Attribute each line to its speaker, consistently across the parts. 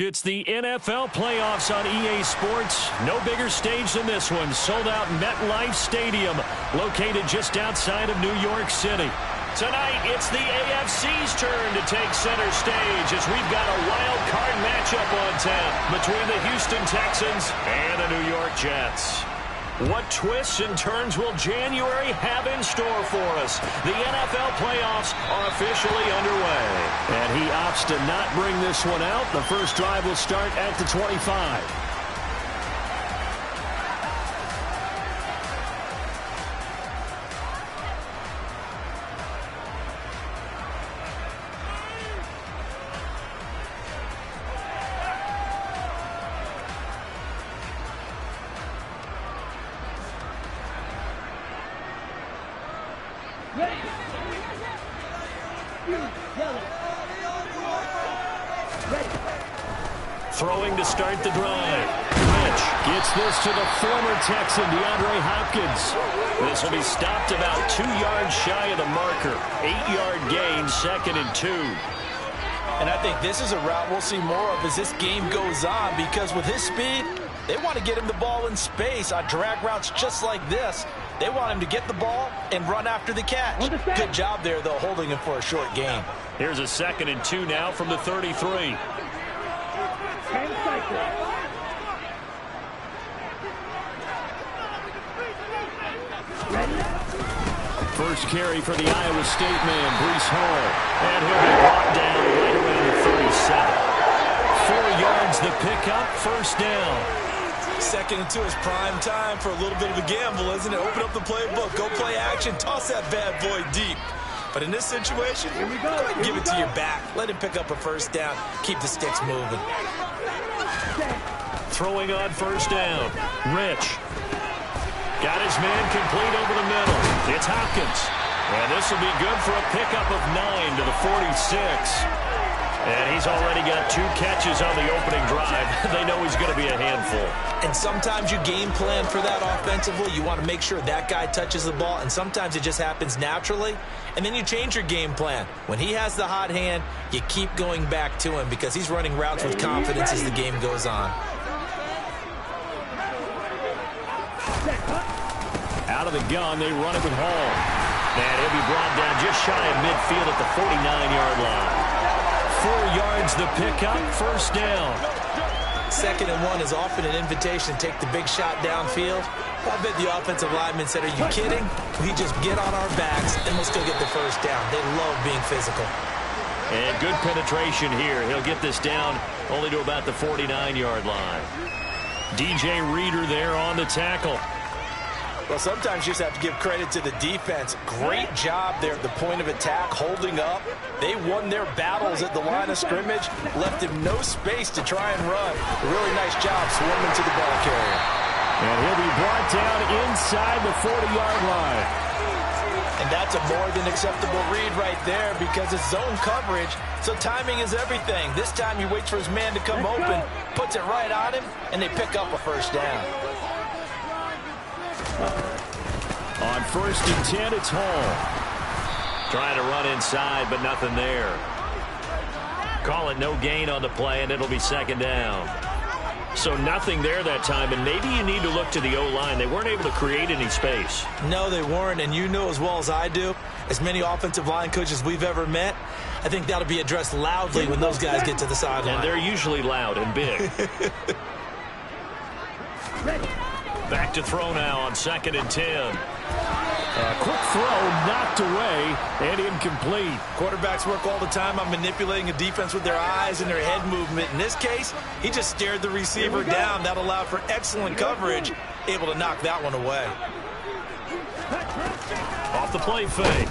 Speaker 1: It's the NFL playoffs on EA Sports. No bigger stage than this one. Sold out MetLife Stadium, located just outside of New York City. Tonight, it's the AFC's turn to take center stage as we've got a wild card matchup on tap between the Houston Texans and the New York Jets. What twists and turns will January have in store for us? The NFL playoffs are officially underway. And he opts to not bring this one out. The first drive will start at the 25. Throwing to start the drive. Rich gets this to the former Texan, DeAndre Hopkins. This will be stopped about 2 yards shy of the marker. 8-yard gain, 2nd and 2.
Speaker 2: And I think this is a route we'll see more of as this game goes on, because with his speed, they want to get him the ball in space on drag routes just like this. They want him to get the ball and run after the catch. Good job there, though, holding him for a short gain.
Speaker 1: Here's a 2nd and 2 now from the 33. First carry for the Iowa State man, Breece Hall. And he'll be brought down right around the 37. 4 yards the pickup, first down.
Speaker 2: 2nd and 2 is prime time for a little bit of a gamble, isn't it? Open up the playbook, go play action, toss that bad boy deep. But in this situation, go ahead and give it to your back. Let him pick up a first down. Keep the sticks moving.
Speaker 1: Throwing on first down. Rich. Got his man complete over the middle. It's Hopkins. And this will be good for a pickup of 9 to the 46. And he's already got 2 catches on the opening drive. They know he's going to be a handful.
Speaker 2: And sometimes you game plan for that offensively. You want to make sure that guy touches the ball, and sometimes it just happens naturally. And then you change your game plan. When he has the hot hand, you keep going back to him because he's running routes with confidence as the game goes on.
Speaker 1: Out of the gun, they run it with Hall. And he'll be brought down just shy of midfield at the 49-yard line. 4 yards the pickup, first down.
Speaker 2: 2nd and 1 is often an invitation to take the big shot downfield. I bet the offensive lineman said, are you kidding? We just get on our backs and let's go get the first down. They love being physical.
Speaker 1: And good penetration here. He'll get this down only to about the 49-yard line. DJ Reader there on the tackle.
Speaker 2: Well, sometimes you just have to give credit to the defense. Great job there at the point of attack, holding up. They won their battles at the line of scrimmage, left him no space to try and run. A really nice job swarming to the ball carrier.
Speaker 1: And he'll be brought down inside the 40-yard line.
Speaker 2: And that's a more than acceptable read right there because it's zone coverage, so timing is everything. This time he waits for his man to come open, puts it right on him, and they pick up a first down.
Speaker 1: On 1st and 10, it's Hall. Trying to run inside, but nothing there. Call it no gain on the play, and it'll be 2nd down. So nothing there that time, and maybe you need to look to the O-line. They weren't able to create any space.
Speaker 2: No, they weren't, and you know as well as I do, as many offensive line coaches we've ever met, I think that'll be addressed loudly when those guys get to the sideline.
Speaker 1: And they're usually loud and big. Back to throw now on 2nd and 10. A quick throw knocked away and incomplete.
Speaker 2: Quarterbacks work all the time on manipulating a defense with their eyes and their head movement. In this case, he just stared the receiver down. That allowed for excellent coverage, able to knock that one away.
Speaker 1: Off the play fake.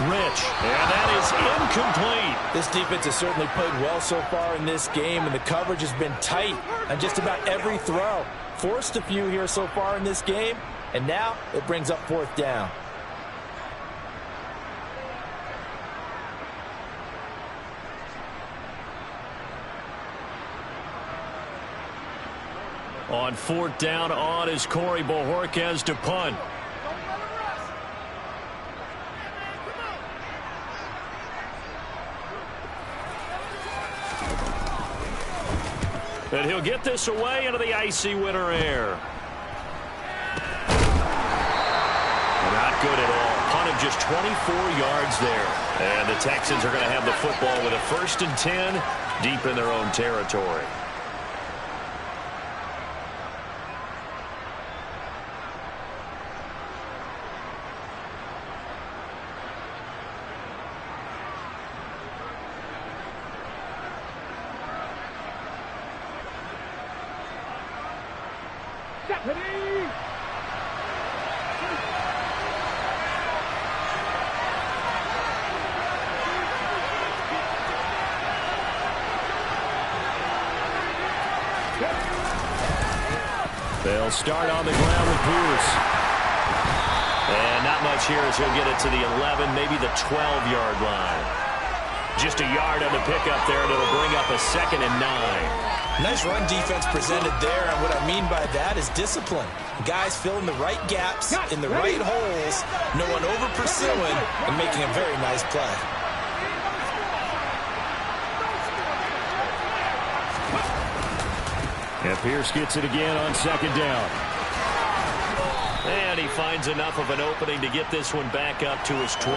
Speaker 1: Rich, and that is incomplete.
Speaker 2: This defense has certainly played well so far in this game, and the coverage has been tight on just about every throw. Forced a few here so far in this game, and now it brings up 4th down.
Speaker 1: On 4th down, on is Corey Bojorquez to punt. And he'll get this away into the icy winter air. Not good at all. Punt of just 24 yards there. And the Texans are going to have the football with a 1st and 10 deep in their own territory. They'll start on the ground with Pierce. And not much here as he'll get it to the 11, maybe the 12-yard line. Just a yard on the pickup there, and it'll bring up a 2nd and 9.
Speaker 2: Nice run defense presented there, and what I mean by that is discipline. Guys filling the right gaps in the right holes, no one over-pursuing, and making a very nice play.
Speaker 1: And Pierce gets it again on 2nd down. And he finds enough of an opening to get this one back up to his 20.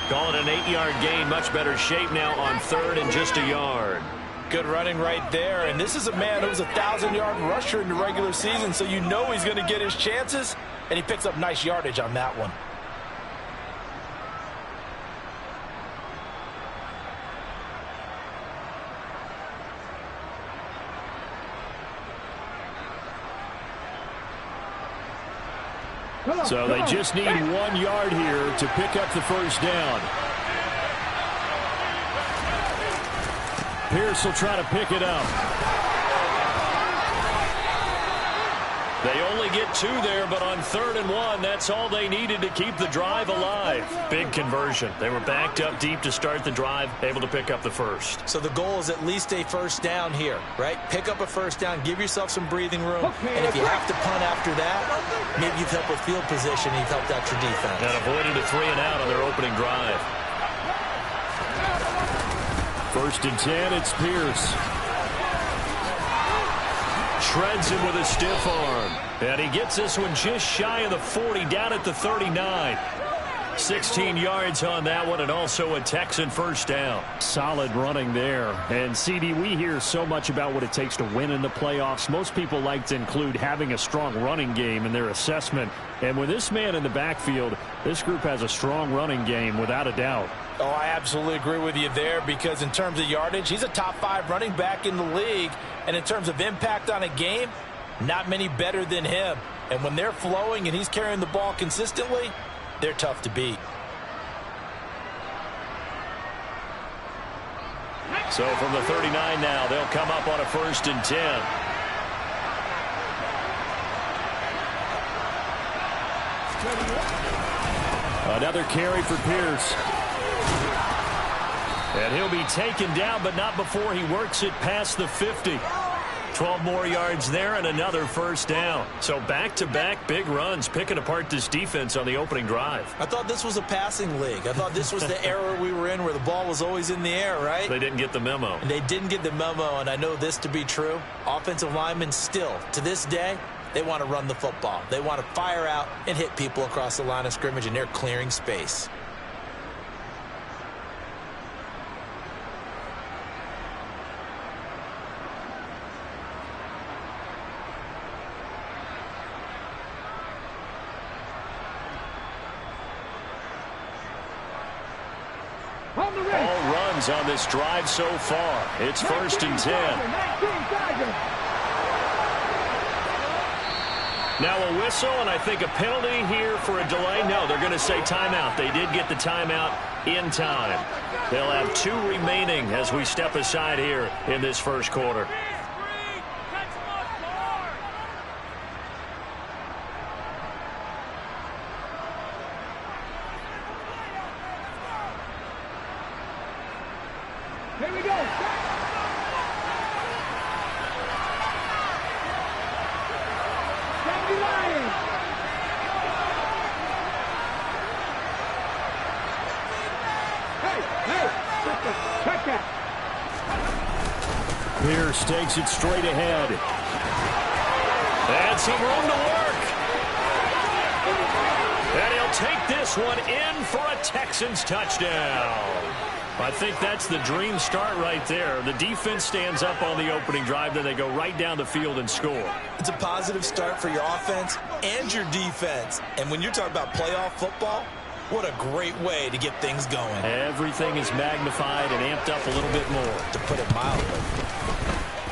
Speaker 1: Call it an 8-yard gain, much better shape now on 3rd and just a yard.
Speaker 2: Good running right there, and this is a man who was a 1,000-yard rusher in the regular season, so you know he's going to get his chances, and he picks up nice yardage on that one.
Speaker 1: So they just need 1 yard here to pick up the 1st down. Pierce will try to pick it up. They only get 2 there, but on 3rd and 1, that's all they needed to keep the drive alive. Big conversion. They were backed up deep to start the drive, able to pick up the 1st.
Speaker 2: So the goal is at least a 1st down here, right? Pick up a 1st down, give yourself some breathing room, and if you have to punt after that, maybe you've helped with field position, you've helped out your defense.
Speaker 1: And avoided a 3 and out on their opening drive. 1st and 10, it's Pierce. Shreds him with a stiff arm. And he gets this one just shy of the 40, down at the 39. 16 yards on that one, and also a Texan 1st down. Solid running there. And, CD, we hear so much about what it takes to win in the playoffs. Most people like to include having a strong running game in their assessment. And with this man in the backfield, this group has a strong running game, without a doubt.
Speaker 2: Oh, I absolutely agree with you there, because in terms of yardage, he's a top 5 running back in the league. And in terms of impact on a game, not many better than him. And when they're flowing and he's carrying the ball consistently, they're tough to beat.
Speaker 1: So from the 39 now, they'll come up on a 1st and 10. Another carry for Pierce. And he'll be taken down, but not before he works it past the 50. 12 more yards there and another 1st down. So back-to-back big runs, picking apart this defense on the opening drive.
Speaker 2: I thought this was a passing league. I thought this was the era we were in where the ball was always in the air, right?
Speaker 1: They didn't get the memo.
Speaker 2: And they didn't get the memo, and I know this to be true. Offensive linemen still, to this day, they want to run the football. They want to fire out and hit people across the line of scrimmage, and they're clearing space.
Speaker 1: All runs on this drive so far. It's 1st and 10. Now a whistle, and I think a penalty here for a delay. No, they're going to say timeout. They did get the timeout in time. They'll have 2 remaining as we step aside here in this 1st quarter.
Speaker 3: Here we go.
Speaker 1: Hurst takes it straight ahead. And some room to work. And he'll take this one in for a Texans touchdown. I think that's the dream start right there. The defense stands up on the opening drive, then they go right down the field and score. It's a positive start for your offense and your defense. And when you're talking about playoff football, what a great way to get things going. Everything is magnified and amped up a little bit more, to put it mildly.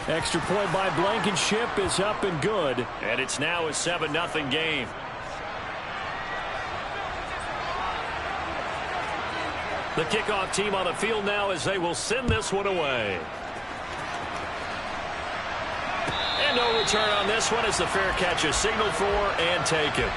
Speaker 1: Extra point by Blankenship is up and good. And it's now a 7-0 game. The kickoff team on the field now as they will send this one away. And no return on this one as the fair catch is signaled for and taken.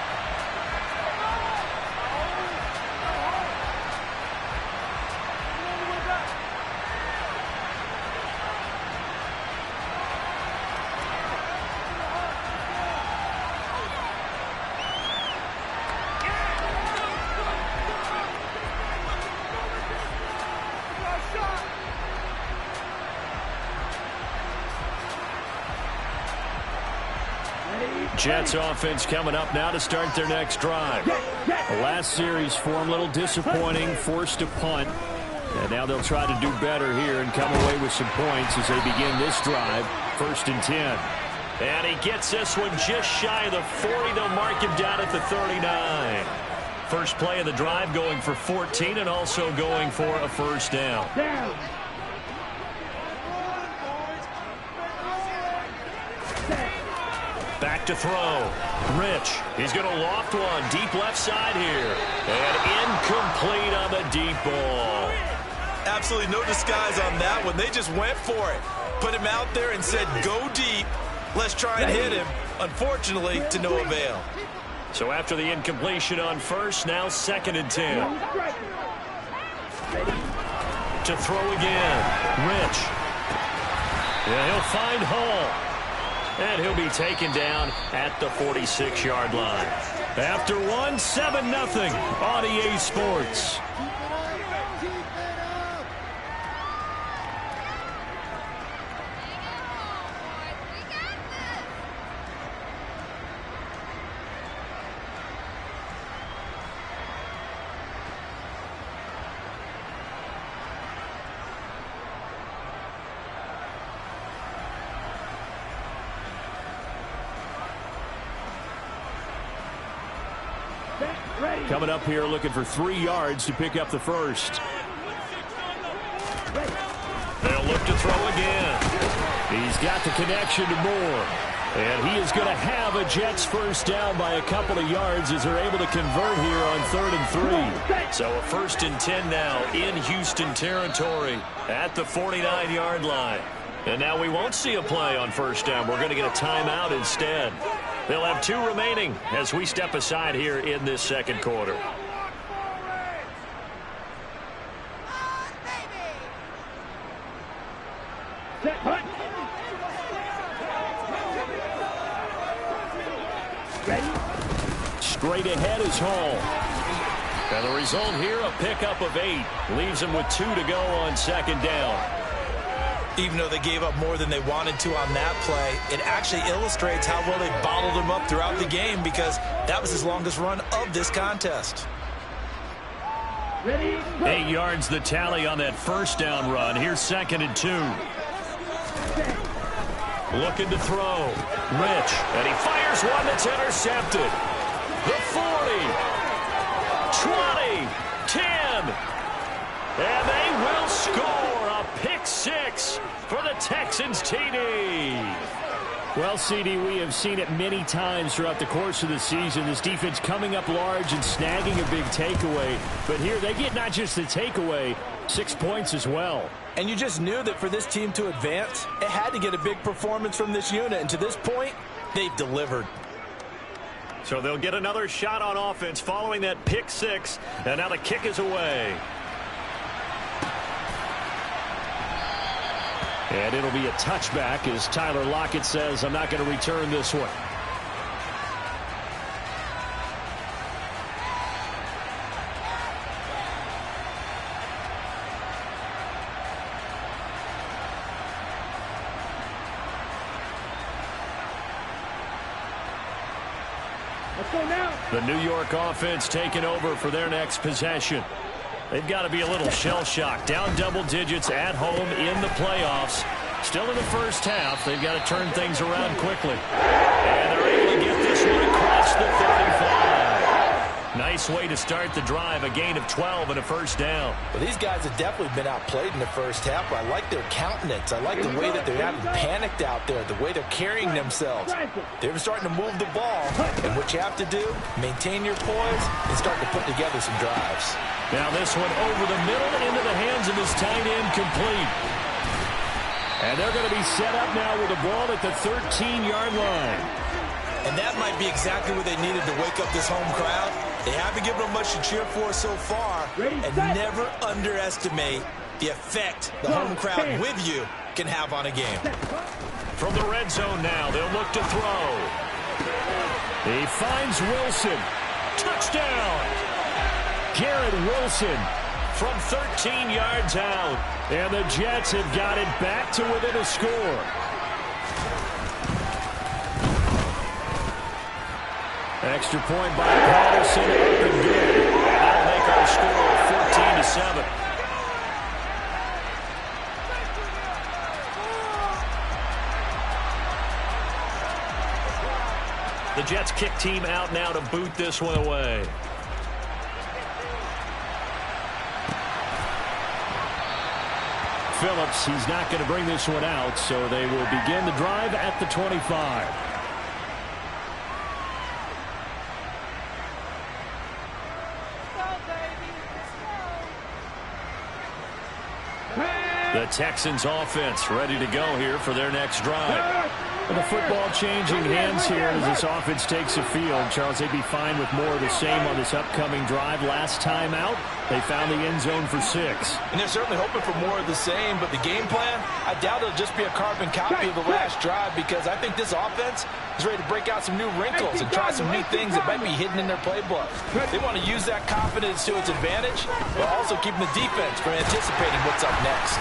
Speaker 1: Jets offense coming up now to start their next drive. The last series for them, a little disappointing, forced to punt. And now they'll try to do better here and come away with some points as they begin this drive. 1st and 10. And he gets this one just shy of the 40. They'll mark him down at the 39. First play of the drive going for 14 and also going for a first down. Back to throw. Rich. He's going to loft one. Deep left side here. And incomplete on the deep ball. Absolutely no disguise on that one. They just went for it. Put him out there and said, go deep. Let's try and hit him. Unfortunately, to no avail. So after the incompletion on first, now 2nd and 10. To throw again. Rich. Yeah, he'll find Hall. And he'll be taken down at the 46-yard line. After one, 7-0 on EA Sports. Coming up here looking for 3 yards to pick up the first. They'll look to throw again. He's got the connection to Moore. And he is going to have a Jets first down by a couple of yards as they're able to convert here on 3rd and 3. So a 1st and 10 now in Houston territory at the 49-yard line. And now we won't see a play on first down. We're going to get a timeout instead. They'll have 2 remaining as we step aside here in this second quarter. Straight ahead is Hall. And the result here, a pickup of 8. Leaves him with 2 to go on 2nd down. Even though they gave up more than they wanted to on that play, it actually illustrates how well they bottled him up throughout the game because that was his longest run of this contest. 8 yards the tally on that first down run. Here's 2nd and 2. Looking to throw. Rich. And he fires one that's intercepted. The 40. 20. 10. And they will score a pick 6 for the Texans TD. Well, CD, we have seen it many times throughout the course of the season. This defense coming up large and snagging a big takeaway. But here they get not just the takeaway, 6 points as well. And you just knew that for this team to advance, it had to get a big performance from this unit. And to this point, they've delivered. So they'll get another shot on offense following that pick 6. And now the kick is away. And it'll be a touchback as Tyler Lockett says, I'm not going to return this one. The New York offense taking over for their next possession. They've got to be a little shell-shocked. Down double digits at home in the playoffs. Still in the first half. They've got to turn things around quickly. And they're able to get this one across the 35. Nice way to start the drive. A gain of 12 and a first down.
Speaker 2: Well, these guys have definitely been outplayed in the first half. I like their countenance. I like the way that they haven't panicked out there, the way they're carrying themselves. They're starting to move the ball. And what you have to do, maintain your poise and start to put together some drives.
Speaker 1: Now this one over the middle into the hands of his tight end, complete. And they're going to be set up now with the ball at the 13-yard line.
Speaker 3: And that might be exactly what they needed to wake up this home crowd. They haven't given them much to cheer for so far. And never underestimate the effect the home crowd with you can have on a game.
Speaker 1: From the red zone now, they'll look to throw. He finds Wilson. Touchdown! Garrett Wilson from 13 yards out. And the Jets have got it back to within a score. Extra point by Patterson, up and good. And that'll make our score 14-7. The Jets kick team out now to boot this one away. Phillips, he's not going to bring this one out, so they will begin the drive at the 25. The Texans offense ready to go here for their next drive. And the football changing hands here as this offense takes the field. Charles, they'd be fine with more of the same on this upcoming drive. Last time out, they found the end zone for 6.
Speaker 2: And they're certainly hoping for more of the same, but the game plan, I doubt it'll just be a carbon copy of the last drive, because I think this offense is ready to break out some new wrinkles and try some new things that might be hidden in their playbook. They want to use that confidence to its advantage, but also keeping the defense from anticipating what's up next.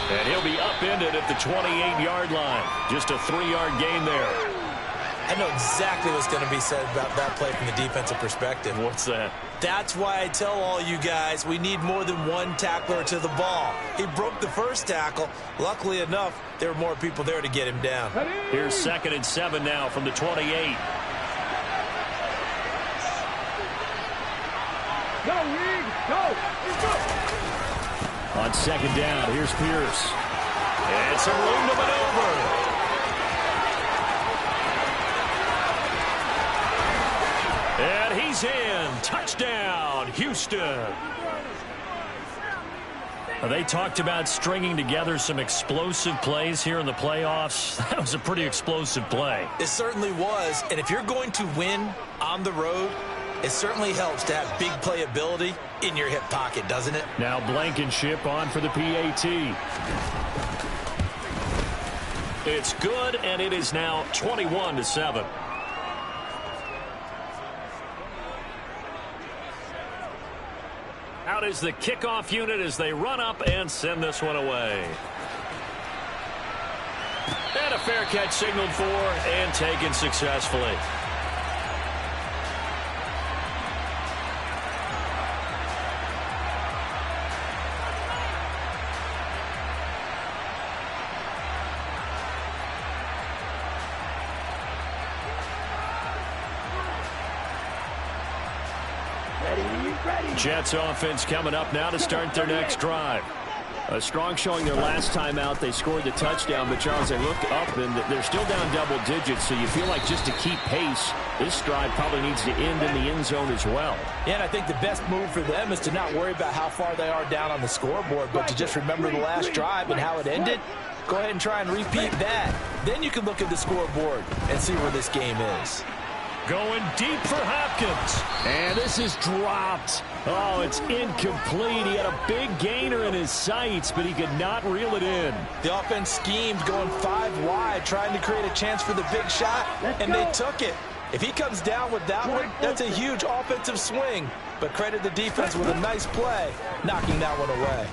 Speaker 1: And he'll be upended at the 28-yard line. Just a 3-yard gain there.
Speaker 3: I know exactly what's going to be said about that play from the defensive perspective.
Speaker 1: What's that?
Speaker 3: That's why I tell all you guys we need more than one tackler to the ball. He broke the first tackle. Luckily enough, there were more people there to get him down.
Speaker 1: Here's 2nd and 7 now from the 28.
Speaker 4: Go, Reed! Go!
Speaker 1: On 2nd down, here's Pierce. And some room to maneuver. And he's in. Touchdown, Houston. They talked about stringing together some explosive plays here in the playoffs. That was a pretty explosive play.
Speaker 3: It certainly was. And if you're going to win on the road, it certainly helps to have big playability in your hip pocket, doesn't it?
Speaker 1: Now Blankenship on for the PAT. It's good, and it is now 21-7. Out is the kickoff unit as they run up and send this one away. And a fair catch signaled for and taken successfully. Jets offense coming up now to start their next drive. A strong showing their last time out. They scored the touchdown, but Charles, they look up and they're still down double digits, so you feel like just to keep pace, this drive probably needs to end in the end zone as well.
Speaker 2: Yeah, and I think the best move for them is to not worry about how far they are down on the scoreboard, but to just remember the last drive and how it ended. Go ahead and try and repeat that. Then you can look at the scoreboard and see where this game is.
Speaker 1: Going deep for Hopkins. And this is dropped. Oh, it's incomplete. He had a big gainer in his sights, but he could not reel it in.
Speaker 2: The offense schemed going 5 wide, trying to create a chance for the big shot, and they took it. If he comes down with that one, that's a huge offensive swing. But credit the defense with a nice play, knocking that one away.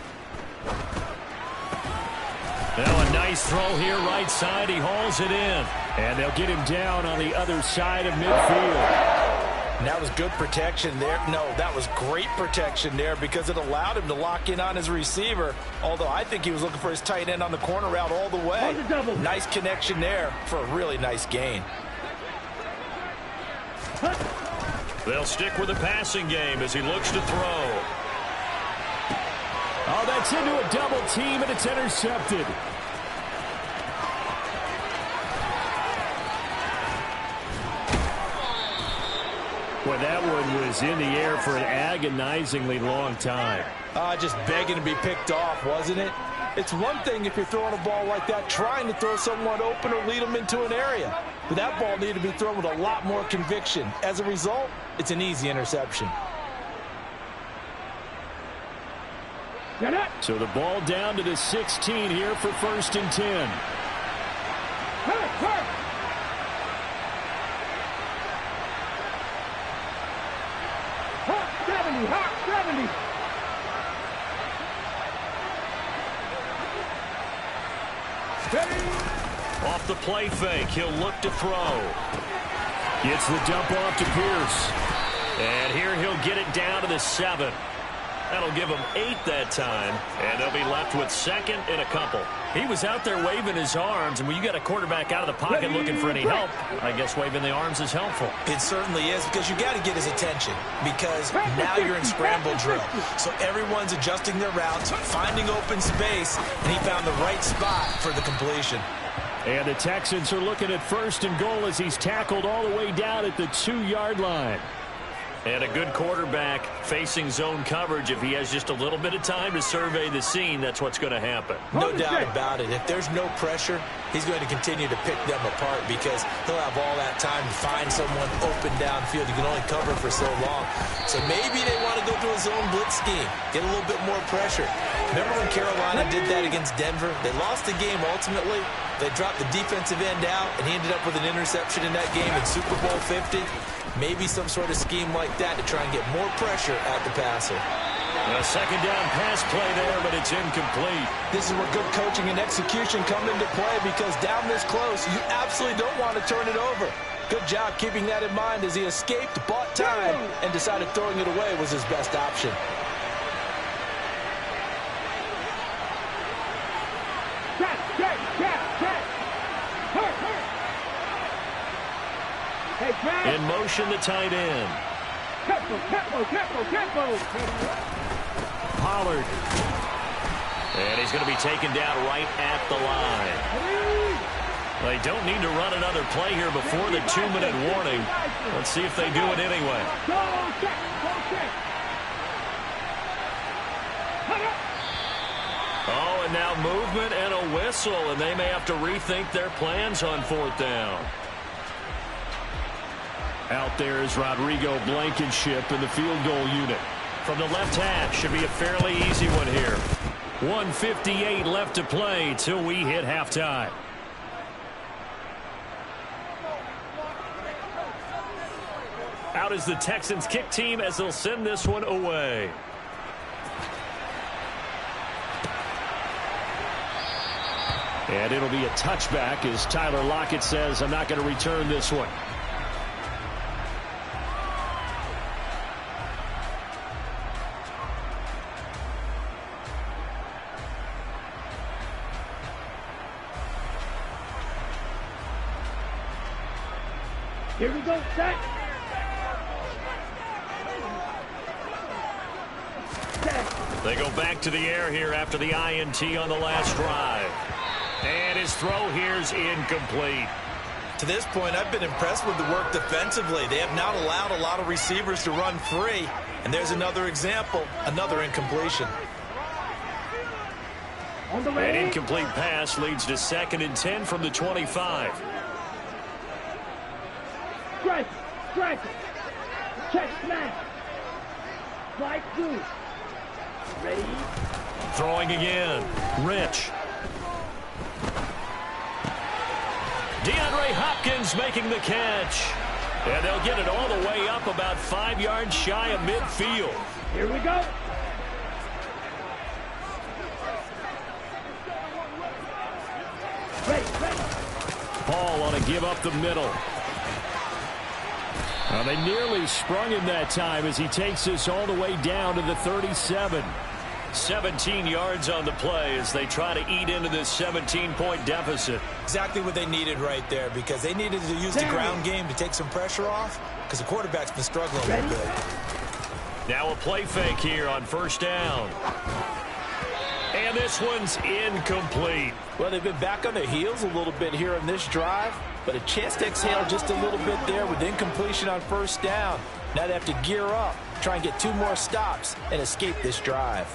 Speaker 1: Now a nice throw here right side. He hauls it in. And they'll get him down on the other side of midfield.
Speaker 2: And that was good protection there. No, that was great protection there because it allowed him to lock in on his receiver. Although I think he was looking for his tight end on the corner route all the way. Nice connection there for a really nice gain.
Speaker 1: They'll stick with the passing game as he looks to throw. Oh, that's into a double team, and it's intercepted. Boy, that one was in the air for an agonizingly long time.
Speaker 2: Just begging to be picked off, wasn't it? It's one thing if you're throwing a ball like that, trying to throw someone open or lead them into an area. But that ball needed to be thrown with a lot more conviction. As a result, it's an easy interception.
Speaker 1: So the ball down to the 16 here for 1st and 10. Off the play fake, he'll look to throw. Gets the dump off to Pierce. And here he'll get it down to the 7. That'll give him 8 that time. And they'll be left with 2nd and a couple. He was out there waving his arms, and when you got a quarterback out of the pocket looking for any help, I guess waving the arms is helpful.
Speaker 2: It certainly is, because you got to get his attention, because now you're in scramble drill. So everyone's adjusting their routes, finding open space, and he found the right spot for the completion.
Speaker 1: And the Texans are looking at 1st and goal as he's tackled all the way down at the 2-yard line. And a good quarterback facing zone coverage. If he has just a little bit of time to survey the scene, that's what's going to happen.
Speaker 2: No doubt about it. If there's no pressure, he's going to continue to pick them apart because he'll have all that time to find someone open downfield. You can only cover for so long. So maybe they want to go to a zone blitz scheme, get a little bit more pressure. Remember when Carolina did that against Denver? They lost the game ultimately. They dropped the defensive end out, and he ended up with an interception in that game in Super Bowl 50. Maybe some sort of scheme like that to try and get more pressure at the passer.
Speaker 1: A 2nd down pass play there, but it's incomplete.
Speaker 2: This is where good coaching and execution come into play because down this close, you absolutely don't want to turn it over. Good job keeping that in mind as he escaped, bought time, and decided throwing it away was his best option.
Speaker 1: In motion, the tight end. Pollard. And he's going to be taken down right at the line. They don't need to run another play here before the 2-minute warning. Let's see if they do it anyway. Oh, and now movement and a whistle, and they may have to rethink their plans on 4th down. Out there is Rodrigo Blankenship in the field goal unit. From the left hash, should be a fairly easy one here. 1:58 left to play till we hit halftime. Out is the Texans kick team as they'll send this one away. And it'll be a touchback as Tyler Lockett says, I'm not going to return this one.
Speaker 4: Here we go, set.
Speaker 1: They go back to the air here after the INT on the last drive. And his throw here's incomplete.
Speaker 2: To this point, I've been impressed with the work defensively. They have not allowed a lot of receivers to run free. And there's another example, another incompletion.
Speaker 1: An incomplete pass leads to 2nd and 10 from the 25.
Speaker 4: Strike. Check, smash. Slide through. Ready?
Speaker 1: Throwing again. Rich. DeAndre Hopkins making the catch. And they'll get it all the way up about 5 yards shy of midfield.
Speaker 4: Here we go.
Speaker 1: call on a give up the middle. Well, they nearly sprung him that time as he takes this all the way down to the 37. 17 yards on the play as they try to eat into this 17-point deficit.
Speaker 3: Exactly what they needed right there, because they needed to use the ground game to take some pressure off, because the quarterback's been struggling a little bit.
Speaker 1: Now a play fake here on first down. And this one's incomplete.
Speaker 2: Well, they've been back on their heels a little bit here on this drive, but a chance to exhale just a little bit there with incompletion on first down. Now they have to gear up, try and get 2 more stops, and escape this drive.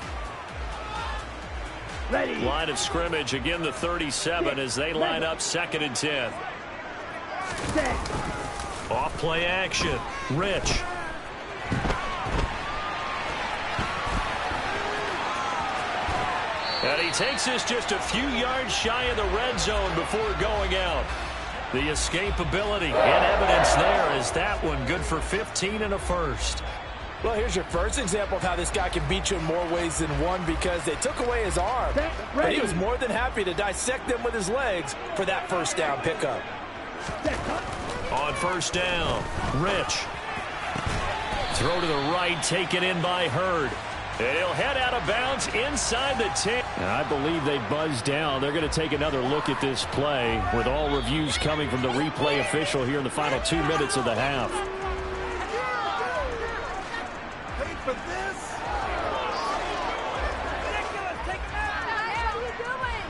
Speaker 4: Ready.
Speaker 1: Line of scrimmage, again the 37 as they line up 2nd and 10.
Speaker 4: Set.
Speaker 1: Off play action. Rich. And he takes this just a few yards shy of the red zone before going out. The escapability in evidence there as that one good for 15 and a first.
Speaker 2: Well, here's your first example of how this guy can beat you in more ways than one, because they took away his arm. But he was more than happy to dissect them with his legs for that first down pickup.
Speaker 1: On first down, Rich. Throw to the right, taken in by Hurd. And he'll head out of bounds inside the 10. And I believe they buzzed down. They're going to take another look at this play with all reviews coming from the replay official here in the final 2 minutes of the half.
Speaker 5: Wait for this. Ridiculous. Take it out. What are you doing?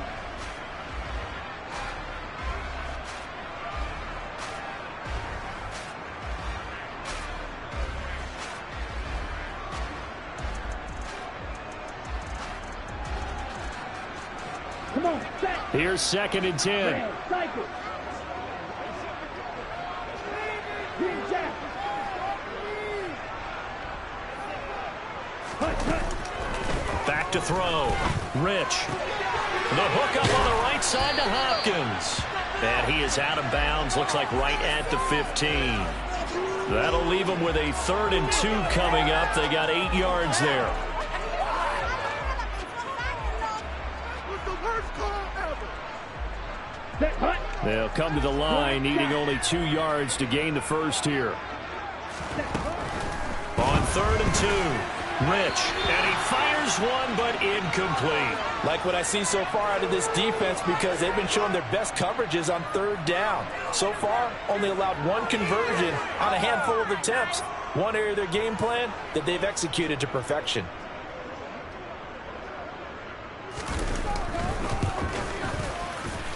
Speaker 4: Come on, set.
Speaker 1: Here's 2nd and 10.
Speaker 4: Man, cycle. Green jack.
Speaker 1: Back to throw. Rich. The hook up on the right side to Hopkins. And he is out of bounds. Looks like right at the 15. That'll leave them with a 3rd and 2 coming up. They got 8 yards there. They'll come to the line, needing only 2 yards to gain the first here. On 3rd and 2, Rich, and he fires one, but incomplete.
Speaker 2: Like what I see so far out of this defense, because they've been showing their best coverages on 3rd down. So far, only allowed 1 conversion on a handful of attempts. One area of their game plan that they've executed to perfection.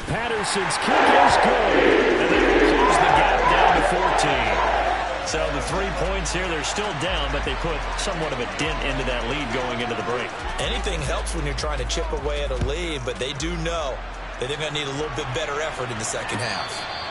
Speaker 1: Patterson's kick is good, and they will close the gap down to 14. So the 3 points here, they're still down, but they put somewhat of a dent into that lead going into the break.
Speaker 3: Anything helps when you're trying to chip away at a lead, but they do know that they're going to need a little bit better effort in the second half.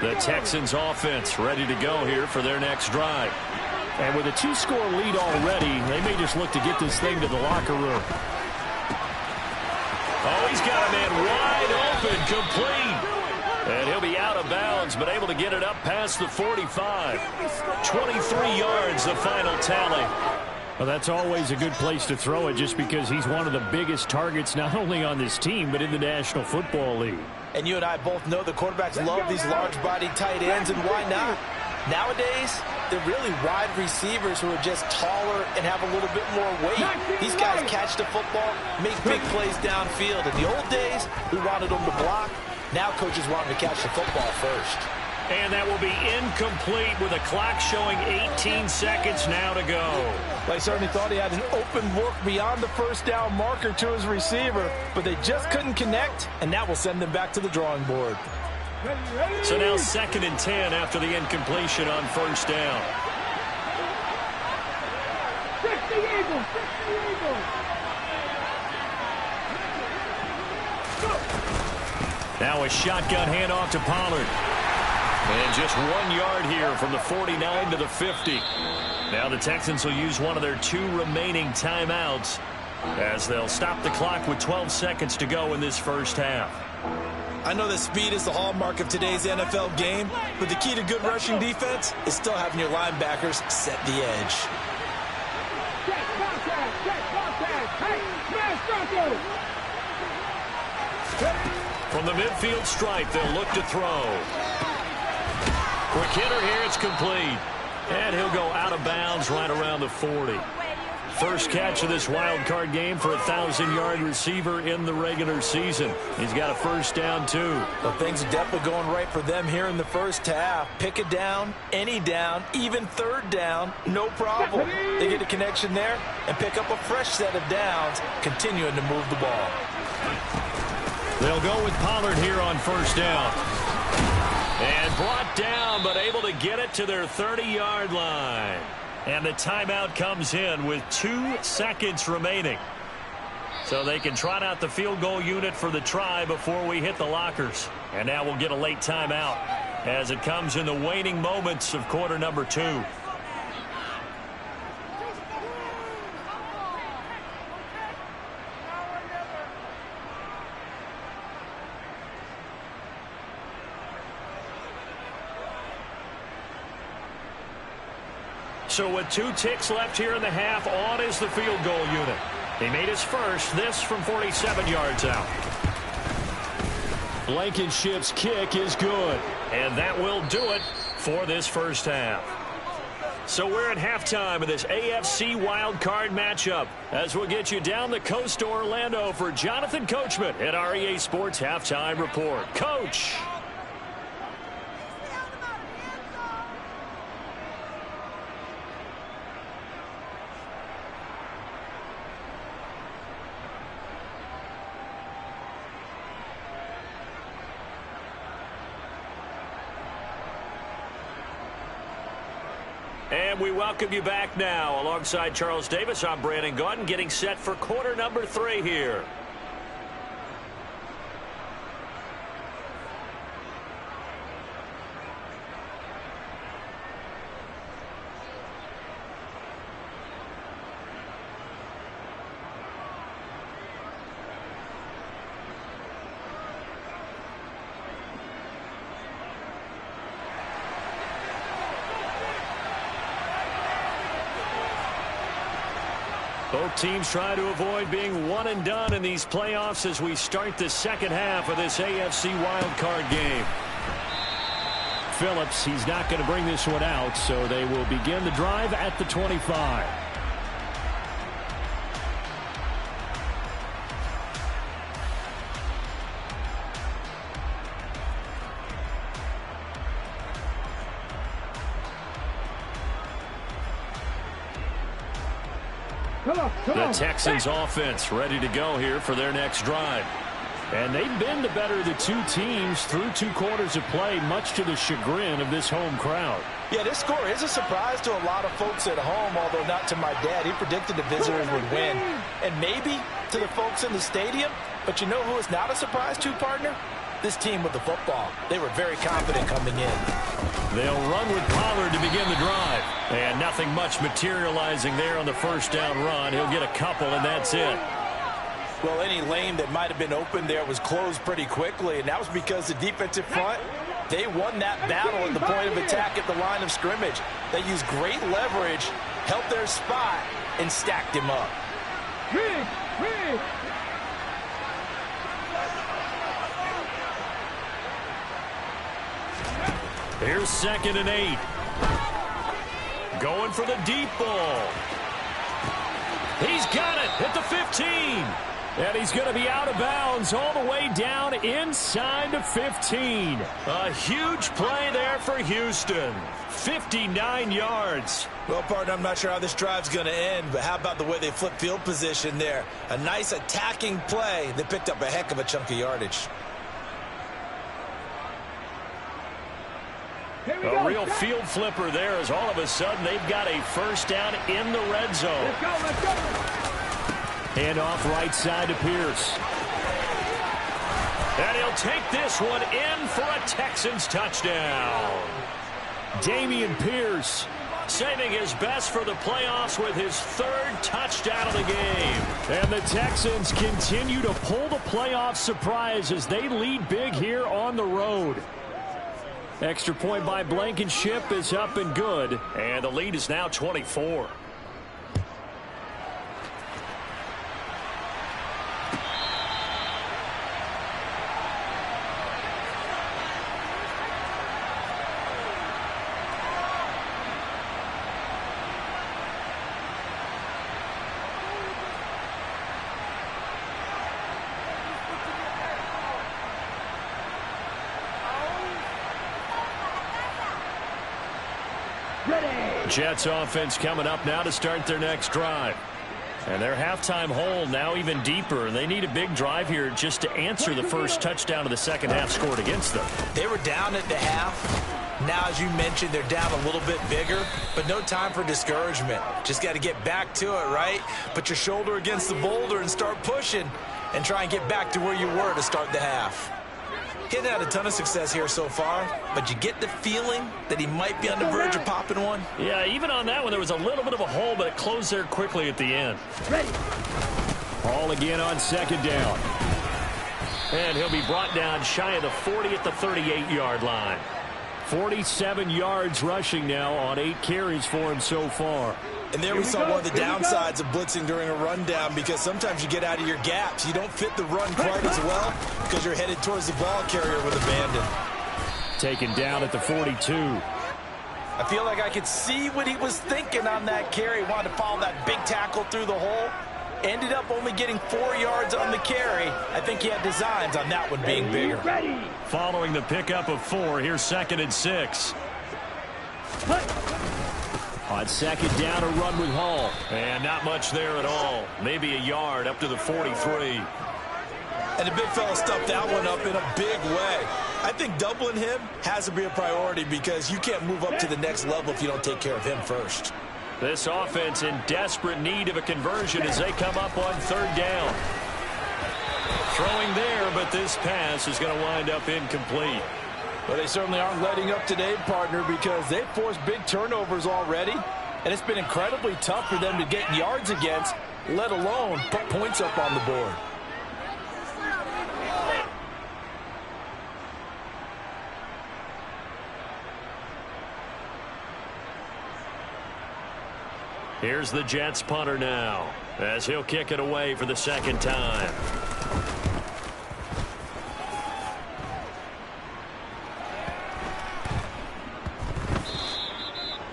Speaker 1: The Texans offense ready to go here for their next drive. And with a 2-score lead already, they may just look to get this thing to the locker room. Oh, he's got a man wide open, complete. And he'll be out of bounds, but able to get it up past the 45. 23 yards, the final tally. Well, that's always a good place to throw it, just because he's one of the biggest targets not only on this team, but in the National Football League.
Speaker 2: And you and I both know the quarterbacks love these large-bodied tight ends, and why not? Nowadays, they're really wide receivers who are just taller and have a little bit more weight. These guys catch the football, make big plays downfield. In the old days, we wanted them to block. Now coaches want them to catch the football first.
Speaker 1: And that will be incomplete with a clock showing 18 seconds now to go.
Speaker 2: They certainly thought he had an open look beyond the first down marker to his receiver, but they just couldn't connect, and that will send them back to the drawing board.
Speaker 1: So now 2nd and 10 after the incompletion on first down.
Speaker 4: 60 Eagles, 60 Eagles.
Speaker 1: Now a shotgun handoff to Pollard. And just 1 yard here from the 49 to the 50. Now the Texans will use one of their 2 remaining timeouts as they'll stop the clock with 12 seconds to go in this first half.
Speaker 3: I know that speed is the hallmark of today's NFL game, but the key to good rushing defense is still having your linebackers set the edge.
Speaker 4: Check contact, hey, smash Bronco!
Speaker 1: From the midfield stripe, they'll look to throw. Quick hitter here, it's complete. And he'll go out of bounds right around the 40. First catch of this wild card game for a 1,000-yard receiver in the regular season. He's got a first down, too.
Speaker 2: Well, things are definitely going right for them here in the first half. Pick a down, any down, even third down, no problem. They get a connection there and pick up a fresh set of downs, continuing to move the ball.
Speaker 1: They'll go with Pollard here on first down. And brought down, but able to get it to their 30-yard line. And the timeout comes in with 2 seconds remaining. So they can trot out the field goal unit for the try before we hit the lockers. And now we'll get a late timeout as it comes in the waning moments of quarter number 2. So with 2 ticks left here in the half, on is the field goal unit. He made his first, this from 47 yards out. Blankenship's kick is good, and that will do it for this first half. So we're at halftime of this AFC wildcard matchup as we'll get you down the coast to Orlando for Jonathan Coachman at our EA Sports Halftime Report. Coach. And we welcome you back now. Alongside Charles Davis, I'm Brandon Gaudin, getting set for quarter number 3 here. Both teams try to avoid being one and done in these playoffs as we start the second half of this AFC wildcard game. Phillips, he's not going to bring this one out, so they will begin the drive at the 25. The Texans offense ready to go here for their next drive. And they've been the better of the 2 teams through 2 quarters of play, much to the chagrin of this home crowd.
Speaker 2: Yeah, this score is a surprise to a lot of folks at home, although not to my dad. He predicted the visitors would win. And maybe to the folks in the stadium. But you know who is not a surprise to, partner? This team with the football. They were very confident coming in.
Speaker 1: They'll run with Pollard to begin the drive. And nothing much materializing there on the first down run. He'll get a couple, and that's it.
Speaker 2: Well, any lane that might have been open there was closed pretty quickly, and that was because the defensive front, they won that battle at the point of attack at the line of scrimmage. They used great leverage, held their spot, and stacked him up.
Speaker 1: Here's 2nd and 8. Going for the deep ball. He's got it at the 15. And he's going to be out of bounds all the way down inside the 15. A huge play there for Houston. 59 yards.
Speaker 3: Well, partner, I'm not sure how this drive's going to end, but how about the way they flipped field position there? A nice attacking play that picked up a heck of a chunk of yardage.
Speaker 1: A real field flipper there as all of a sudden they've got a first down in the red zone.
Speaker 4: Let's go.
Speaker 1: Hand off right side to Pierce. And he'll take this one in for a Texans touchdown. Dameon Pierce saving his best for the playoffs with his 3rd touchdown of the game. And the Texans continue to pull the playoff surprise as they lead big here on the road. Extra point by Blankenship is up and good, and the lead is now 24. Jets offense coming up now to start their next drive. And their halftime hole now even deeper. They need a big drive here just to answer the first touchdown of the second half scored against them.
Speaker 2: They were down at the half. Now, as you mentioned, they're down a little bit bigger, but no time for discouragement. Just got to get back to it, right? Put your shoulder against the boulder and start pushing and try and get back to where you were to start the half. He hasn't had a ton of success here so far, but you get the feeling that he might be on the verge of popping one.
Speaker 1: Yeah, even on that one, there was a little bit of a hole, but it closed there quickly at the end.
Speaker 4: Ready.
Speaker 1: Ball again on second down. And he'll be brought down shy of the 40 at the 38-yard line. 47 yards rushing now on 8 carries for him so far.
Speaker 2: And there we saw one of the downsides of blitzing during a rundown, because sometimes you get out of your gaps. You don't fit the run quite as well because you're headed towards the ball carrier with abandon.
Speaker 1: Taken down at the 42.
Speaker 2: I feel like I could see what he was thinking on that carry. Wanted to follow that big tackle through the hole. Ended up only getting 4 yards on the carry. I think he had designs on that one being bigger.
Speaker 4: Ready.
Speaker 1: Following the pickup of 4, here's 2nd and 6. On second down, a run with Hall. And not much there at all. Maybe a yard up to the 43.
Speaker 2: And the big fella stuffed that one up in a big way. I think doubling him has to be a priority, because you can't move up to the next level if you don't take care of him first.
Speaker 1: This offense in desperate need of a conversion as they come up on 3rd down. Throwing there, but this pass is going to wind up incomplete.
Speaker 2: Well, they certainly aren't letting up today, partner, because they've forced big turnovers already, and it's been incredibly tough for them to get yards against, let alone put points up on the board.
Speaker 1: Here's the Jets punter now, as he'll kick it away for the 2nd time.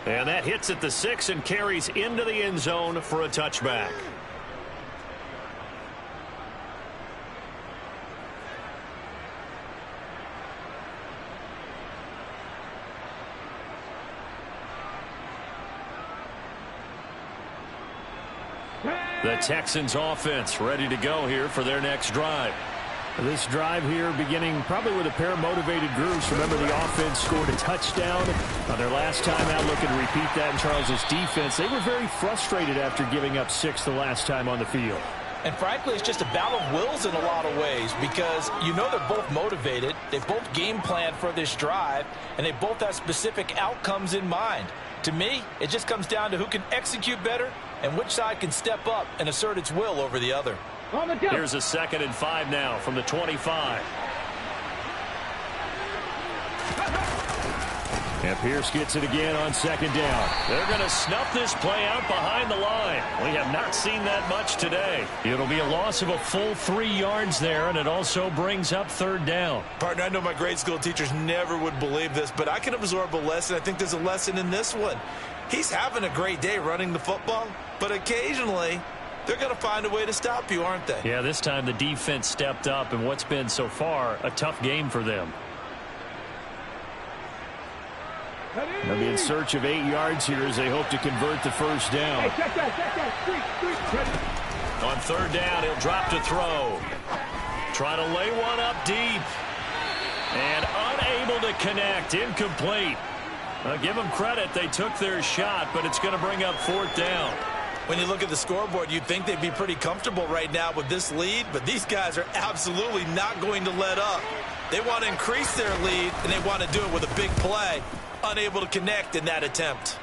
Speaker 1: And that hits at the 6 and carries into the end zone for a touchback. The Texans offense ready to go here for their next drive. This drive here beginning probably with a pair of motivated groups. Remember, the offense scored a touchdown on their last time out, looking to repeat that in Charles's defense. They were very frustrated after giving up 6 the last time on the field.
Speaker 2: And frankly, it's just a battle of wills in a lot of ways, because you know they're both motivated, they both game plan for this drive, and they both have specific outcomes in mind. To me, it just comes down to who can execute better and which side can step up and assert its will over the other.
Speaker 1: Here's a 2nd and 5 now from the 25. And Pierce gets it again on 2nd down. They're going to snuff this play out behind the line. We have not seen that much today. It'll be a loss of a full 3 yards there, and it also brings up 3rd down.
Speaker 2: Partner, I know my grade school teachers never would believe this, but I can absorb a lesson. I think there's a lesson in this one. He's having a great day running the football, but occasionally they're going to find a way to stop you, aren't they?
Speaker 1: Yeah, this time the defense stepped up in what's been so far a tough game for them. They'll be in search of 8 yards here as they hope to convert the 1st down. On 3rd down, he'll drop to throw. Try to lay one up deep. And unable to connect. Incomplete. Give them credit. They took their shot, but it's going to bring up 4th down.
Speaker 2: When you look at the scoreboard, you'd think they'd be pretty comfortable right now with this lead, but these guys are absolutely not going to let up. They want to increase their lead, and they want to do it with a big play. Unable to connect in that attempt.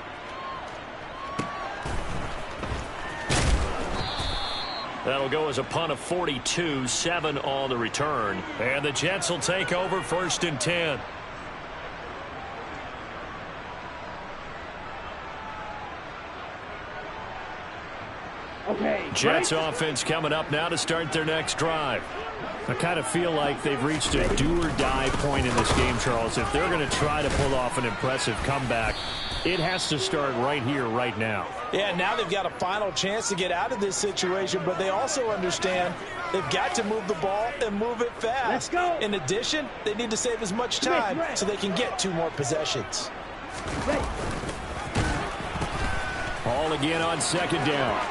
Speaker 1: That'll go as a punt of 42, 7 on the return. And the Jets will take over 1st and 10.
Speaker 4: Okay,
Speaker 1: Jets offense coming up now to start their next drive. I kind of feel like they've reached a do-or-die point in this game, Charles. If they're going to try to pull off an impressive comeback, it has to start right here, right now.
Speaker 2: Yeah, now they've got a final chance to get out of this situation, but they also understand they've got to move the ball and move it fast.
Speaker 4: Let's go.
Speaker 2: In addition, they need to save as much time so they can get 2 more possessions.
Speaker 1: Ball again on 2nd down.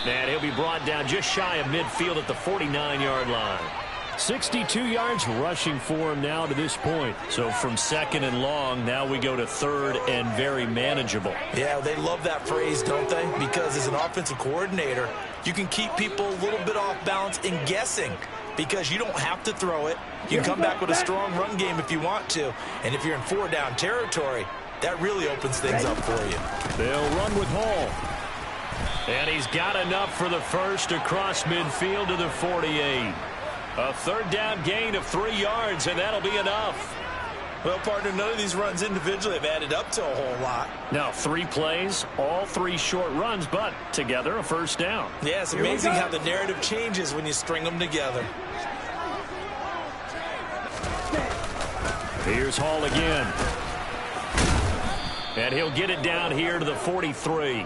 Speaker 1: And he'll be brought down just shy of midfield at the 49-yard line. 62 yards rushing for him now to this point. So from 2nd and long, now we go to 3rd and very manageable.
Speaker 2: Yeah, they love that phrase, don't they? Because as an offensive coordinator, you can keep people a little bit off balance and guessing because you don't have to throw it. You can come back with a strong run game if you want to. And if you're in 4-down territory, that really opens things up for you.
Speaker 1: They'll run with Hall. And he's got enough for the first across midfield to the 48. A 3rd down gain of 3 yards, and that'll be enough.
Speaker 2: Well, partner, none of these runs individually have added up to a whole lot.
Speaker 1: Now, 3 plays, all 3 short runs, but together a 1st down.
Speaker 2: Yeah, it's amazing how the narrative changes when you string them together.
Speaker 1: Here's Hall again. And he'll get it down here to the 43.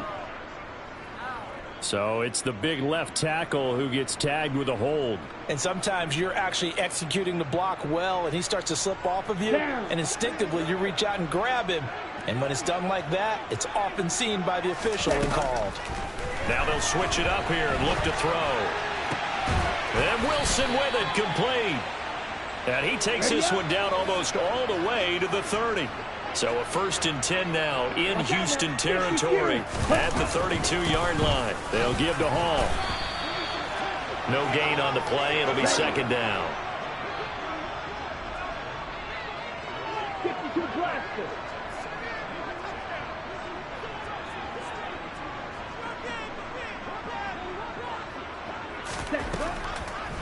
Speaker 1: So it's the big left tackle who gets tagged with a hold.
Speaker 2: And sometimes you're actually executing the block well, and he starts to slip off of you, and instinctively you reach out and grab him. And when it's done like that, it's often seen by the official and called.
Speaker 1: Now they'll switch it up here and look to throw. And Wilson with it, complete. And he takes this one down almost all the way to the 30. So a 1st and 10 now in Houston territory at the 32-yard line. They'll give to Hall. No gain on the play. It'll be 2nd down.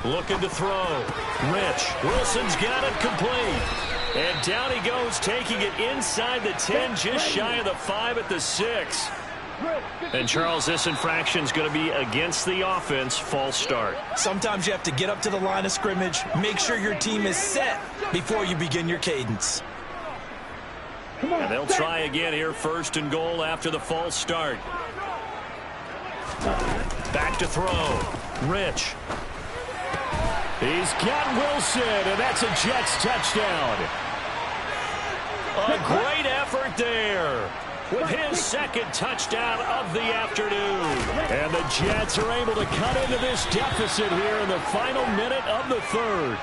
Speaker 1: Looking to throw. Rich. Wilson's got it complete. And down he goes, taking it inside the 10, just shy of the 5 at the 6. And, Charles, this infraction's going to be against the offense, false start.
Speaker 2: Sometimes you have to get up to the line of scrimmage, make sure your team is set before you begin your cadence.
Speaker 1: And they'll try again here, 1st and goal after the false start. Back to throw. Rich. He's got Wilson, and that's a Jets touchdown. A great effort there with his 2nd touchdown of the afternoon. And the Jets are able to cut into this deficit here in the final minute of the 3rd.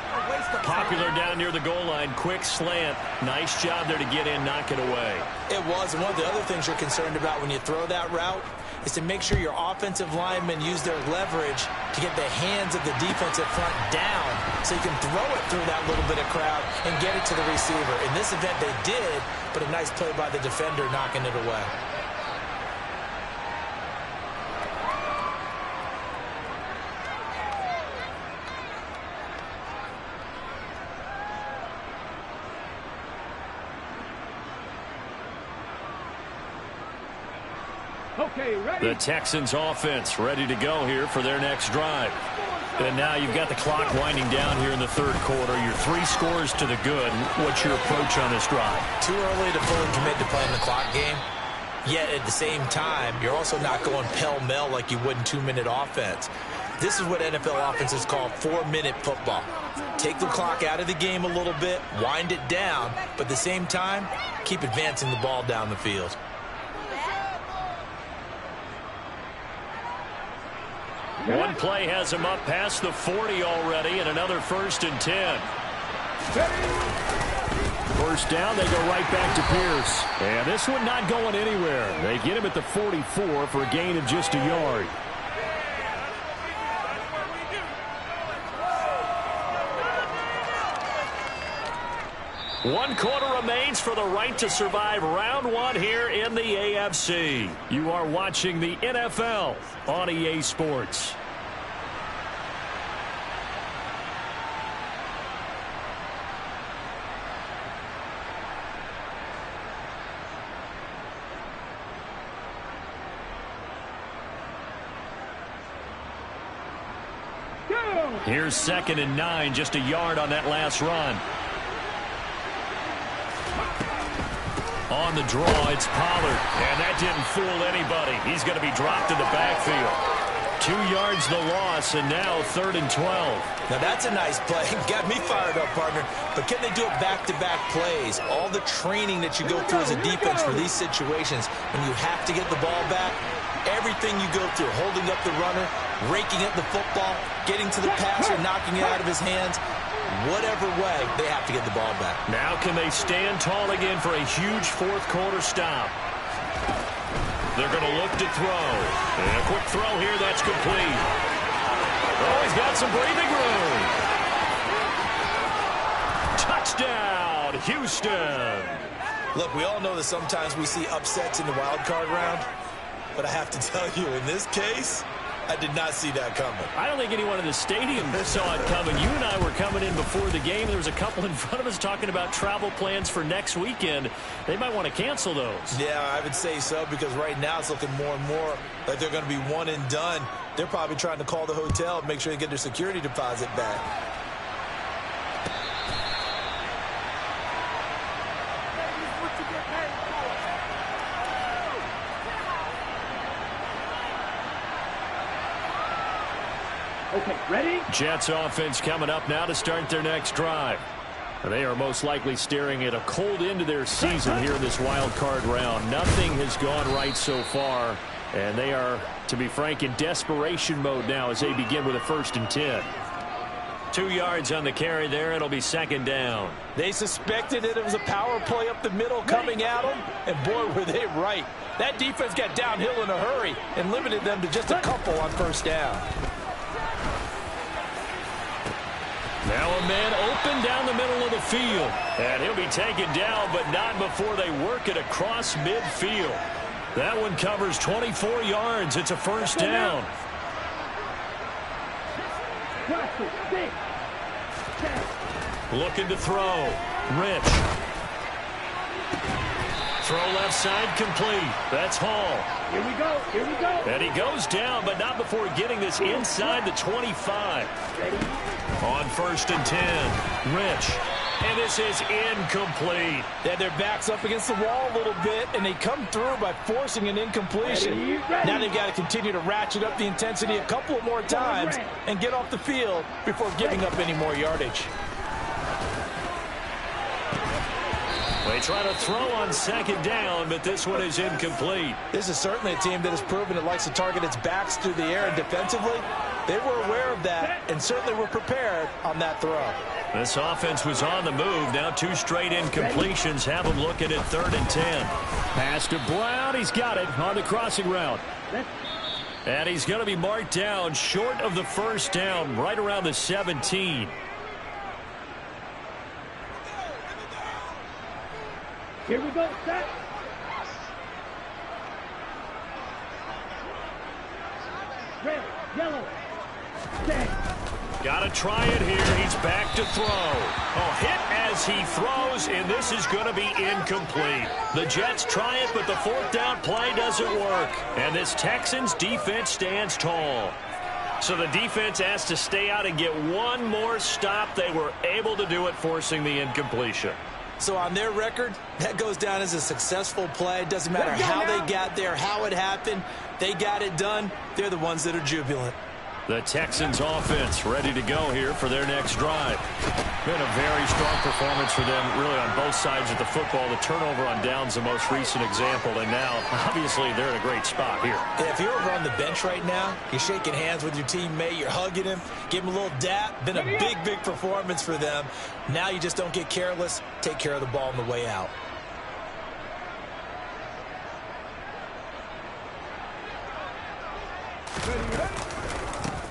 Speaker 1: Popular down near the goal line, quick slant. Nice job there to get in, knock it away.
Speaker 2: It was, and one of the other things you're concerned about when you throw that route is to make sure your offensive linemen use their leverage to get the hands of the defensive front down so you can throw it through that little bit of crowd and get it to the receiver. In this event, they did, but a nice play by the defender knocking it away.
Speaker 4: Okay, ready?
Speaker 1: The Texans offense ready to go here for their next drive. And now you've got the clock winding down here in the 3rd quarter. Your 3 scores to the good. What's your approach on this drive?
Speaker 2: Too early to fully commit to playing the clock game. Yet at the same time, you're also not going pell-mell like you would in 2-minute offense. This is what NFL offenses call 4-minute football. Take the clock out of the game a little bit, wind it down, but at the same time, keep advancing the ball down the field.
Speaker 1: One play has him up past the 40 already, and another 1st and 10. 1st down, they go right back to Pierce. And this one not going anywhere. They get him at the 44 for a gain of just a yard. One quarter remains for the right to survive round 1 here in the AFC. You are watching the NFL on EA Sports. Here's 2nd and 9, just a yard on that last run. On the draw, it's Pollard, and that didn't fool anybody. He's going to be dropped in the backfield. 2 yards the loss, and now 3rd and 12.
Speaker 3: Now that's a nice play. Got me fired up, partner. But can they do it back-to-back plays? All the training that you go through as a defense for these situations, when you have to get the ball back, everything you go through, holding up the runner, raking at the football, getting to the passer, knocking it out of his hands, whatever way, they have to get the ball back.
Speaker 1: Now can they stand tall again for a huge 4th quarter stop? They're going to look to throw. And a quick throw here, that's complete. Oh, he's got some breathing room. Touchdown, Houston.
Speaker 3: Look, we all know that sometimes we see upsets in the wild card round, but I have to tell you, in this case, I did not see that coming.
Speaker 1: I don't think anyone in the stadium saw it coming. You and I were coming in before the game. There was a couple in front of us talking about travel plans for next weekend. They might want to cancel those.
Speaker 3: Yeah, I would say so, because right now it's looking more and more like they're going to be one and done. They're probably trying to call the hotel, make sure they get their security deposit back.
Speaker 4: Okay, ready?
Speaker 1: Jets offense coming up now to start their next drive. They are most likely staring at a cold end to their season here in this wild card round. Nothing has gone right so far, and they are, to be frank, in desperation mode now as they begin with a 1st and 10. 2 yards on the carry there. It'll be 2nd down.
Speaker 2: They suspected it was a power play up the middle coming at them, and boy, were they right. That defense got downhill in a hurry and limited them to just a couple on 1st down.
Speaker 1: Now a man open down the middle of the field. And he'll be taken down, but not before they work it across midfield. That one covers 24 yards. It's a 1st down. Looking to throw. Rich. Throw left side complete. That's Hall.
Speaker 4: Here we go. Here we go.
Speaker 1: And he goes down, but not before getting this inside the 25.
Speaker 4: Ready?
Speaker 1: On 1st and 10. Rich. And this is incomplete.
Speaker 2: They had their backs up against the wall a little bit, and they come through by forcing an incompletion.
Speaker 4: Ready.
Speaker 2: Now they've got to continue to ratchet up the intensity a couple more times and get off the field before giving up any more yardage.
Speaker 1: They try to throw on 2nd down, but this one is incomplete.
Speaker 2: This is certainly a team that has proven it likes to target its backs through the air, and defensively, they were aware of that and certainly were prepared on that throw.
Speaker 1: This offense was on the move. Now 2 straight incompletions have them looking at 3rd and 10. Pass to Brown. He's got it on the crossing route. And he's going to be marked down short of the 1st down, right around the 17.
Speaker 4: Here we go, set. Red, yellow, set.
Speaker 1: Got to try it here. He's back to throw. Oh, hit as he throws, and this is going to be incomplete. The Jets try it, but the 4th down play doesn't work. And this Texans defense stands tall. So the defense has to stay out and get one more stop. They were able to do it, forcing the incompletion.
Speaker 3: So on their record, that goes down as a successful play. It doesn't matter how they got there, how it happened. They got it done. They're the ones that are jubilant.
Speaker 1: The Texans offense ready to go here for their next drive. Been a very strong performance for them, really, on both sides of the football. The turnover on downs, the most recent example, and now, obviously, they're in a great spot here.
Speaker 3: Yeah, if you're over on the bench right now, you're shaking hands with your teammate, you're hugging him, give him a little dap. Been a big, big performance for them. Now you just don't get careless. Take care of the ball on the way out.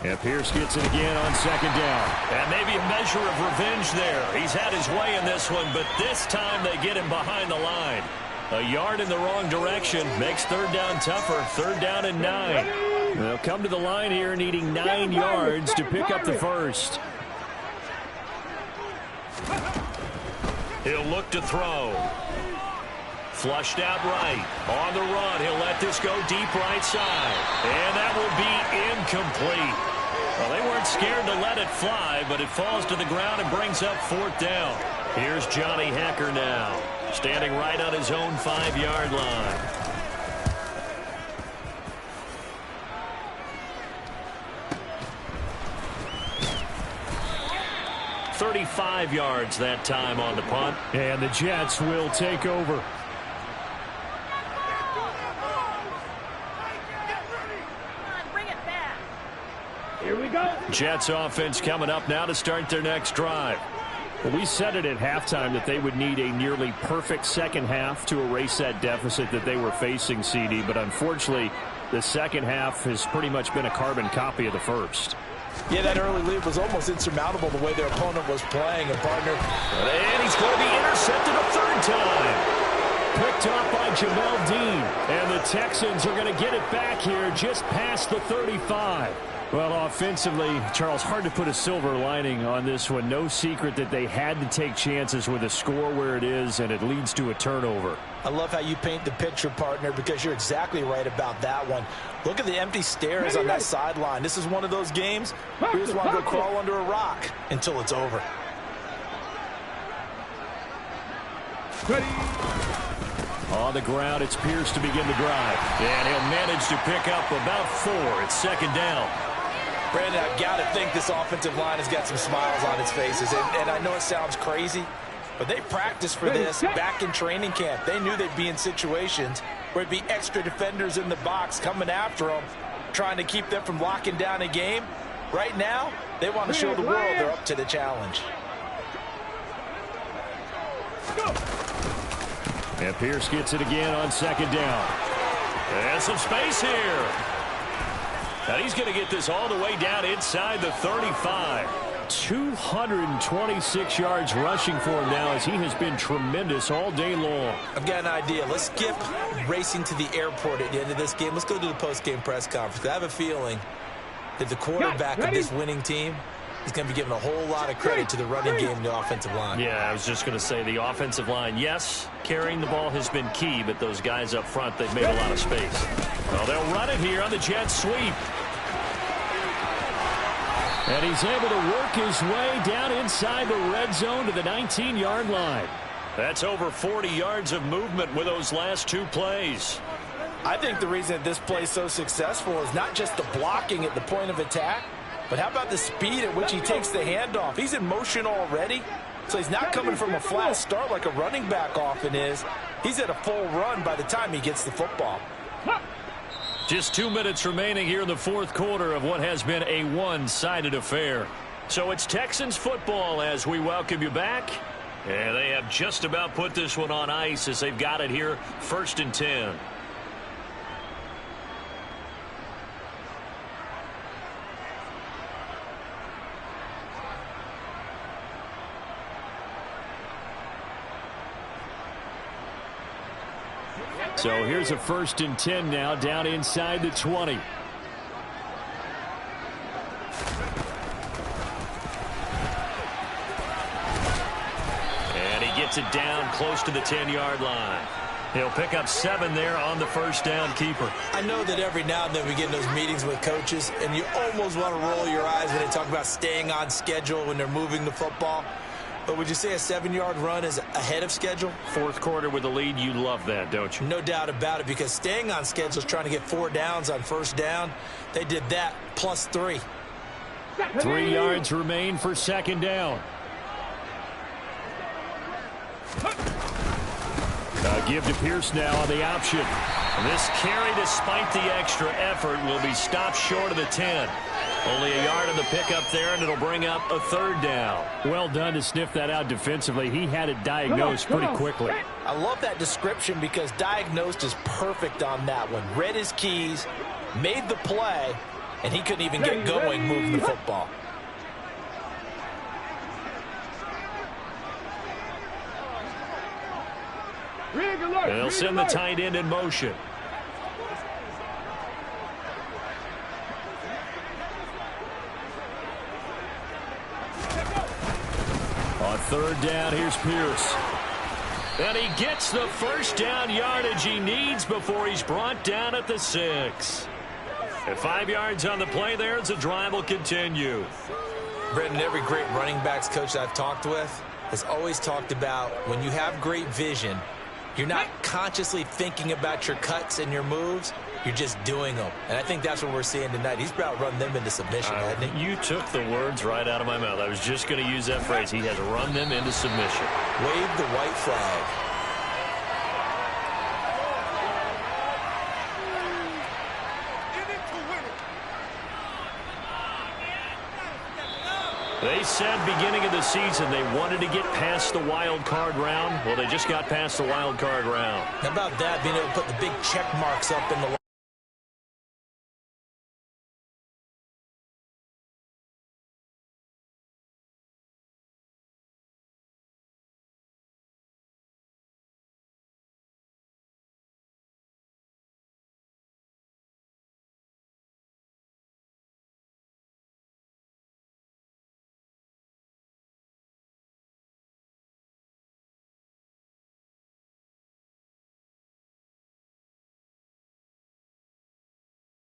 Speaker 1: And Pierce gets it again on 2nd down. And maybe a measure of revenge there. He's had his way in this one, but this time they get him behind the line. A yard in the wrong direction makes 3rd down tougher. 3rd down and 9. They'll come to the line here needing 9 yards to pick up the 1st. He'll look to throw. Flushed out right. On the run, he'll let this go deep right side. And that will be incomplete. Well, they weren't scared to let it fly, but it falls to the ground and brings up 4th down. Here's Johnny Hecker now, standing right on his own 5-yard line. $35 yards that time on the punt.
Speaker 6: And the Jets will take over.
Speaker 4: Here we go.
Speaker 1: Jets offense coming up now to start their next drive.
Speaker 6: Well, we said it at halftime that they would need a nearly perfect second half to erase that deficit that they were facing, CD. But unfortunately, the second half has pretty much been a carbon copy of the first.
Speaker 2: Yeah, that early lead was almost insurmountable the way their opponent was playing. And partner,
Speaker 1: and he's going to be intercepted a 3rd time. Picked off by Jamel Dean. And the Texans are going to get it back here just past the 35.
Speaker 6: Well, offensively, Charles, hard to put a silver lining on this one. No secret that they had to take chances with a score where it is, and it leads to a turnover.
Speaker 2: I love how you paint the picture, partner, because you're exactly right about that one. Look at the empty stares on that sideline. This is one of those games where you just want to go crawl under a rock until it's over.
Speaker 1: On the ground, it's Pierce to begin the drive. And he'll manage to pick up about 4. It's 2nd down.
Speaker 2: Brandon, I've got to think this offensive line has got some smiles on its faces. And I know it sounds crazy, but they practiced for this back in training camp. They knew they'd be in situations where it'd be extra defenders in the box coming after them, trying to keep them from locking down a game. Right now, they want to show the world they're up to the challenge.
Speaker 6: And Pierce gets it again on 2nd down.
Speaker 1: And some space here. And he's going to get this all the way down inside the 35.
Speaker 6: 226 yards rushing for him now, as he has been tremendous all day long.
Speaker 2: I've got an idea. Let's skip racing to the airport at the end of this game. Let's go to the post-game press conference. I have a feeling that the quarterback of this winning team is going to be given a whole lot of credit to the running game and the offensive line.
Speaker 1: Yeah, I was just going to say the offensive line, yes, carrying the ball has been key, but those guys up front, they've made a lot of space. Well, they'll run it here on the Jets sweep.
Speaker 6: And he's able to work his way down inside the red zone to the 19-yard line.
Speaker 1: That's over 40 yards of movement with those last 2 plays.
Speaker 2: I think the reason that this play is so successful is not just the blocking at the point of attack, but how about the speed at which he takes the handoff? He's in motion already, so he's not coming from a flat start like a running back often is. He's at a full run by the time he gets the football.
Speaker 1: Just 2 minutes remaining here in the 4th quarter of what has been a one-sided affair. So it's Texans football as we welcome you back. And they have just about put this one on ice as they've got it here 1st and 10.
Speaker 6: So here's a 1st and 10 now, down inside the 20.
Speaker 1: And he gets it down close to the 10-yard line. He'll pick up 7 there on the 1st down keeper.
Speaker 2: I know that every now and then we get in those meetings with coaches, and you almost want to roll your eyes when they talk about staying on schedule when they're moving the football. But would you say a 7-yard run is ahead of schedule?
Speaker 1: 4th quarter with the lead, you love that, don't you?
Speaker 2: No doubt about it, because staying on schedule is trying to get 4 downs on 1st down. They did that plus 3.
Speaker 6: 3 yards remain for 2nd down. Give to Pierce now on the option.
Speaker 1: This carry, despite the extra effort, will be stopped short of the 10. Only a yard on the pickup there, and it'll bring up a 3rd down.
Speaker 6: Well done to sniff that out defensively. He had it diagnosed pretty quickly.
Speaker 2: I love that description because diagnosed is perfect on that one. Read his keys, made the play, and he couldn't even get going moving the football.
Speaker 1: They'll send the tight end in motion.
Speaker 6: On 3rd down, here's Pierce.
Speaker 1: And he gets the 1st down yardage he needs before he's brought down at the 6. And 5 yards on the play there as the drive will continue.
Speaker 3: Brendan, every great running backs coach I've talked with has always talked about when you have great vision, you're not consciously thinking about your cuts and your moves. You're just doing them. And I think that's what we're seeing tonight. He's about run them into submission, hasn't he?
Speaker 1: You took the words right out of my mouth. I was just going to use that phrase. He has run them into submission.
Speaker 3: Wave the white flag.
Speaker 1: They said beginning of the season they wanted to get past the wild card round. Well, they just got past the wild card round.
Speaker 3: How about that, being able to put the big check marks up in the